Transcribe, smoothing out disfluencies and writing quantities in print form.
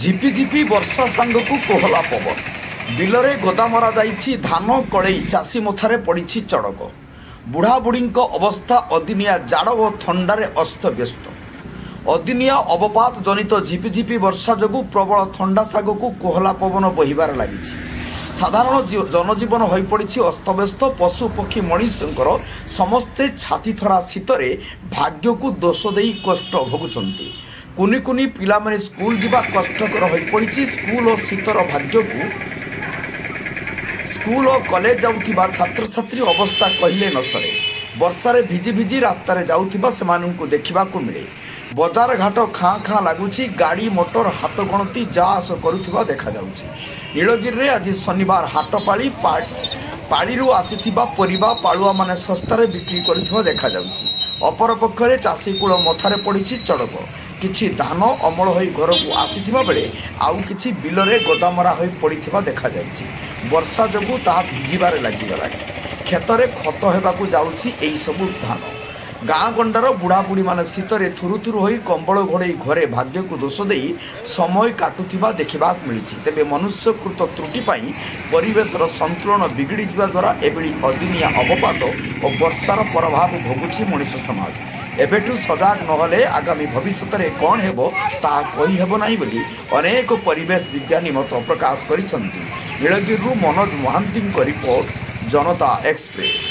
ଝିପିଝିପି ବର୍ଷା ସାଙ୍ଗକୁ କୋହଲା ପବନ। ବିଲରେ ଗଦା ମରା ଯାଇଛି ଧାନ କଳେଇ, ଚାଷୀ ମଥାରେ ପଡ଼ିଛି ଚଡ଼କ। ବୁଢ଼ାବୁଢ଼ୀଙ୍କ ଅବସ୍ଥା ଅଦିନିଆ ଜାଡ଼ ଓ ଥଣ୍ଡାରେ ଅସ୍ତବ୍ୟସ୍ତ। ଅଦିନିଆ ଅବପାତ ଜନିତ ଝିପିଝିପି ବର୍ଷା ଯୋଗୁଁ ପ୍ରବଳ ଥଣ୍ଡା ସାଙ୍ଗକୁ କୋହଲା ପବନ ବହିବାରେ ଲାଗିଛି। ସାଧାରଣ ଜନଜୀବନ ହୋଇପଡ଼ିଛି ଅସ୍ତବ୍ୟସ୍ତ। ପଶୁ ପକ୍ଷୀ ମଣିଷଙ୍କର ସମସ୍ତେ ଛାତିଥରା ଶୀତରେ ଭାଗ୍ୟକୁ ଦୋଷ ଦେଇ କଷ୍ଟ ଭୋଗୁଛନ୍ତି। କୁନି କୁନି ପିଲାମାନେ ସ୍କୁଲ ଯିବା କଷ୍ଟକର ହୋଇପଡ଼ିଛି। ସ୍କୁଲ ଓ ଶୀତର ଭାଗ୍ୟକୁ ସ୍କୁଲ ଓ କଲେଜ ଯାଉଥିବା ଛାତ୍ରଛାତ୍ରୀ ଅବସ୍ଥା କହିଲେ ନ ସରେ। ବର୍ଷାରେ ଭିଜି ଭିଜି ରାସ୍ତାରେ ଯାଉଥିବା ସେମାନଙ୍କୁ ଦେଖିବାକୁ ମିଳେ। ବଜାର ଘାଟ ଖାଁ ଖାଁ ଲାଗୁଛି। ଗାଡ଼ି ମଟର ହାତ ଗଣତି ଯା ଆସ କରୁଥିବା ଦେଖାଯାଉଛି। ନୀଳଗିରିରେ ଆଜି ଶନିବାର ହାଟ ପାଳି। ପାଳିରୁ ଆସିଥିବା ପରିବା ପାଳୁଆମାନେ ଶସ୍ତାରେ ବିକ୍ରି କରୁଥିବା ଦେଖାଯାଉଛି। ଅପରପକ୍ଷରେ ଚାଷୀ କୂଳ ମଥାରେ ପଡ଼ିଛି ଚଡ଼କ। କିଛି ଧାନ ଅମଳ ହୋଇ ଘରକୁ ଆସିଥିବା ବେଳେ ଆଉ କିଛି ବିଲରେ ଗଦାମରା ହୋଇ ପଡ଼ିଥିବା ଦେଖାଯାଇଛି। ବର୍ଷା ଯୋଗୁଁ ତାହା ଭିଜିବାରେ ଲାଗିଗଲାଣି। କ୍ଷେତରେ ଖତ ହେବାକୁ ଯାଉଛି ଏହିସବୁ ଧାନ। ଗାଁ ଗଣ୍ଡାର ବୁଢ଼ାବୁଢ଼ୀମାନେ ଶୀତରେ ଥୁରୁଥୁରୁ ହୋଇ କମ୍ବଳ ଘୋଡ଼େଇ ଘରେ ଭାଗ୍ୟକୁ ଦୋଷ ଦେଇ ସମୟ କାଟୁଥିବା ଦେଖିବାକୁ ମିଳିଛି। ତେବେ ମନୁଷ୍ୟକୃତ ତ୍ରୁଟି ପାଇଁ ପରିବେଶର ସନ୍ତୁଳନ ବିଗିଡ଼ି ଯିବା ଦ୍ୱାରା ଏଭଳି ଅଦିନିଆ ଅବପାତ ଓ ବର୍ଷାର ପ୍ରଭାବ ଭୋଗୁଛି ମଣିଷ ସମାଜ। ଏବେଠୁ ସଜାଗ ନହେଲେ ଆଗାମୀ ଭବିଷ୍ୟତରେ କ'ଣ ହେବ ତାହା କହିହେବ ନାହିଁ ବୋଲି ଅନେକ ପରିବେଶ ବିଜ୍ଞାନୀ ମତ ପ୍ରକାଶ କରିଛନ୍ତି। ନୀଳଗିରିରୁ ମନୋଜ ମହାନ୍ତିଙ୍କ ରିପୋର୍ଟ, ଜନତା ଏକ୍ସପ୍ରେସ।